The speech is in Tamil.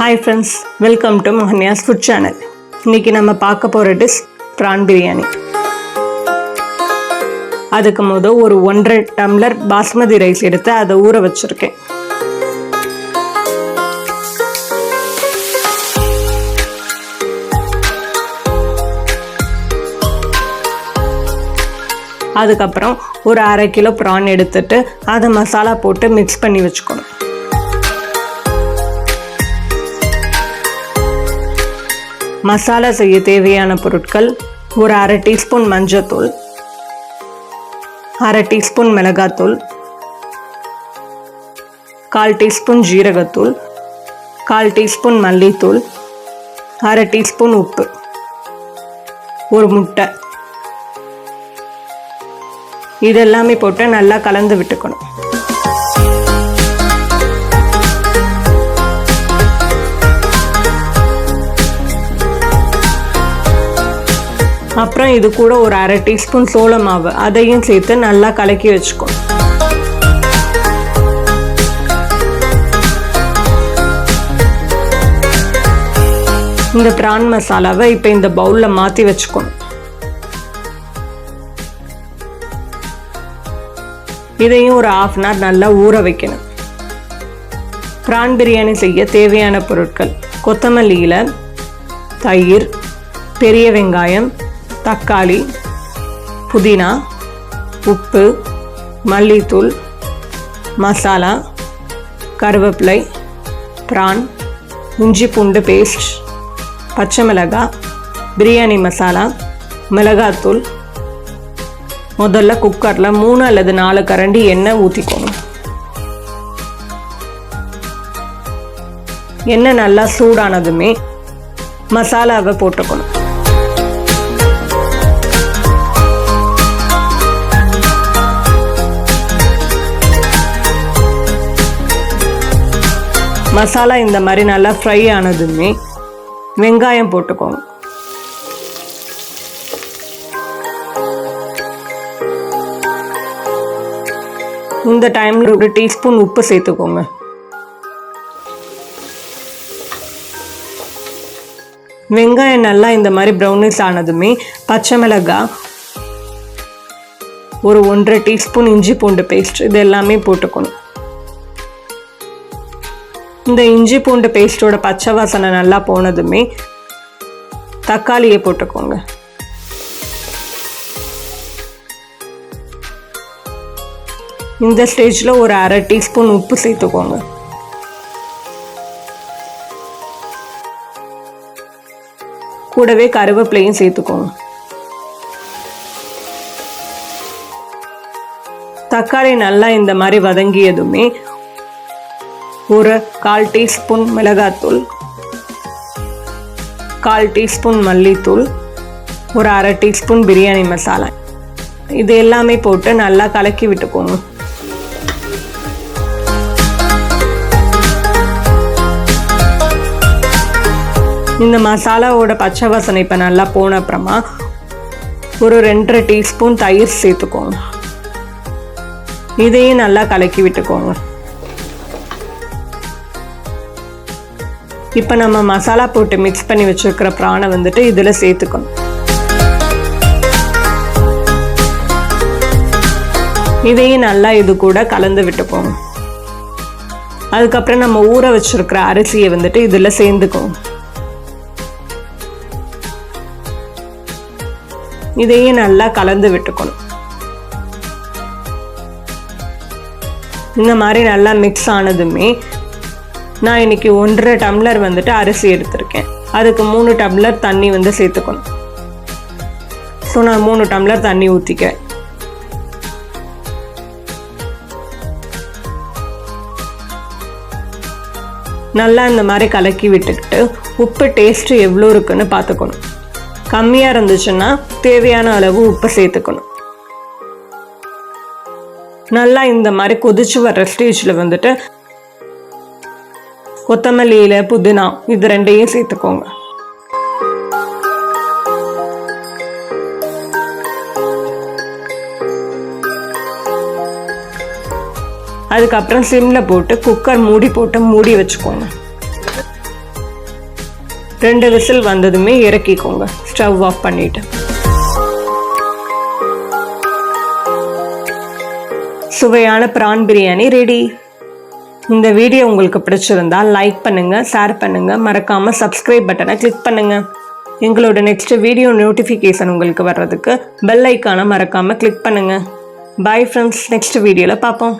Hi friends, welcome to Mohanya's food channel. இன்றைக்கி நம்ம பார்க்க போகிற டிஷ் ப்ரான் பிரியாணி. அதுக்கு முதல் ஒரு 1.5 டம்ளர் பாஸ்மதி ரைஸ் எடுத்து அதை ஊற வச்சுருக்கேன். அதுக்கப்புறம் ஒரு 1/2 கிலோ ப்ரான் எடுத்துட்டு அதை மசாலா போட்டு மிக்ஸ் பண்ணி வச்சுக்கணும். மசாலா செய்ய தேவையான பொருட்கள்: ஒரு 1/2 டீஸ்பூன் மஞ்சள்தூள், 1/2 டீஸ்பூன் மிளகாத்தூள், 1/4 டீஸ்பூன் ஜீரகத்தூள், 1/4 டீஸ்பூன் மல்லித்தூள், 1/2 டீஸ்பூன் உப்பு, ஒரு முட்டை. இதெல்லாமே போட்டு நல்லா கலந்து விட்டுக்கணும். அப்புறம் இது கூட ஒரு 1/2 டீஸ்பூன் சோள மாவு, அதையும் சேர்த்து நல்லா கலக்கி வச்சுக்கணும். இந்த பிரான் மசாலாவை இப்போ இந்த பவுலில் மாற்றி வச்சுக்கணும். இதையும் ஒரு 1/2 அன் ஹவர் நல்லா ஊற வைக்கணும். பிரான் பிரியாணி செய்ய தேவையான பொருட்கள்: கொத்தமல்லி இலை, தயிர், பெரிய வெங்காயம், தக்காளி, புதினா, உப்பு, மல்லித்தூள், மசாலா, கருவேப்பிலை, பிரான், இஞ்சி பூண்டு பேஸ்ட், பச்சை மிளகாய், பிரியாணி மசாலா, மிளகாத்தூள். முதல்ல குக்கரில் 3 அல்லது 4 கரண்டி எண்ணெய் ஊற்றிக்கணும். எண்ணெய் நல்லா சூடானதுமே மசாலாவை போட்டுக்கணும். மசாலா இந்த மாதிரி நல்லா ஃப்ரை ஆனதுமே வெங்காயம் போட்டுக்கோங்க. இந்த டைமில் 1 டீஸ்பூன் உப்பு சேர்த்துக்கோங்க. வெங்காயம் நல்லா இந்த மாதிரி ப்ரௌனிஷ் ஆனதுமே பச்சை மிளகாய், ஒரு 1.5 டீஸ்பூன் இஞ்சி பூண்டு பேஸ்ட், இது எல்லாமே போட்டுக்கணும். இந்த இஞ்சி பூண்டு பேஸ்டோட பச்சை வாசனை நல்லா போனதுமே தக்காளியை போட்டுக்கோங்க. இந்த ஸ்டேஜில் ஒரு 1/2 டீஸ்பூன் உப்பு சேர்த்துக்கோங்க. கூடவே கருவேப்பிலையும் சேர்த்துக்கோங்க. தக்காளி நல்லா இந்த மாதிரி வதங்கியதுமே ஒரு 1/4 டீஸ்பூன் மிளகாத்தூள், 1/4 டீஸ்பூன் மல்லித்தூள், ஒரு 1/2 டீஸ்பூன் பிரியாணி மசாலா, இது எல்லாமே போட்டு நல்லா கலக்கி விட்டுக்கோங்க. இந்த மசாலாவோட பச்சை வாசனை இப்போ நல்லா போன அப்புறமா ஒரு 2.5 டீஸ்பூன் தயிர் சேர்த்துக்கோங்க. இதையும் நல்லா கலக்கி விட்டுக்கோங்க. இப்போ நம்ம மசாலா போட்டு மிக்ஸ் பண்ணி வச்சுருக்கிற ப்ரானை வந்துட்டு இதில் சேர்த்துக்கணும். இதையும் நல்லா இது கூட கலந்து விட்டுக்கோங்க. அதுக்கப்புறம் நம்ம ஊற வச்சிருக்கிற அரிசியை வந்துட்டு இதில் சேர்ந்துக்கோங்க. இதையும் நல்லா கலந்து விட்டுக்கணும். இந்த மாதிரி நல்லா மிக்ஸ் ஆனதுமே நான் இன்னைக்கு 1.5 டம்ளர் வந்துட்டு அரிசி எடுத்திருக்கேன். அதுக்கு 3 டம்ளர் தண்ணி வந்து சேர்த்துக்கணும். ஸோ நான் 3 டம்ளர் தண்ணி ஊற்றிக்கிறேன். நல்லா இந்த மாதிரி கலக்கி விட்டுக்கிட்டு உப்பு டேஸ்ட்டு எவ்வளோ இருக்குன்னு பார்த்துக்கணும். கம்மியாக இருந்துச்சுன்னா தேவையான அளவு உப்பு சேர்த்துக்கணும். நல்லா இந்த மாதிரி கொதிச்சு வர்ற ஸ்டேஜில் வந்துட்டு கொத்தமல்லி இலை, புதினா, இது 2ஐயும் சேர்த்துக்கோங்க. அதுக்கப்புறம் சிம்மில் போட்டு குக்கர் மூடி போட்டு மூடி வச்சுக்கோங்க. 2 விசில் வந்ததுமே இறக்கிக்கோங்க. ஸ்டவ் ஆஃப் பண்ணிவிட்டு. சுவையான ப்ரான் பிரியாணி ரெடி. இந்த வீடியோ உங்களுக்கு பிடிச்சிருந்தா லைக் பண்ணுங்கள், ஷேர் பண்ணுங்கள், மறக்காமல் சப்ஸ்கிரைப் பட்டனை கிளிக் பண்ணுங்கள். எங்களோட நெக்ஸ்ட் வீடியோ நோட்டிஃபிகேஷன் உங்களுக்கு வர்றதுக்கு பெல் ஐக்கானை மறக்காமல் கிளிக் பண்ணுங்கள். பாய் ஃப்ரெண்ட்ஸ், நெக்ஸ்ட் வீடியோவில் பார்ப்போம்.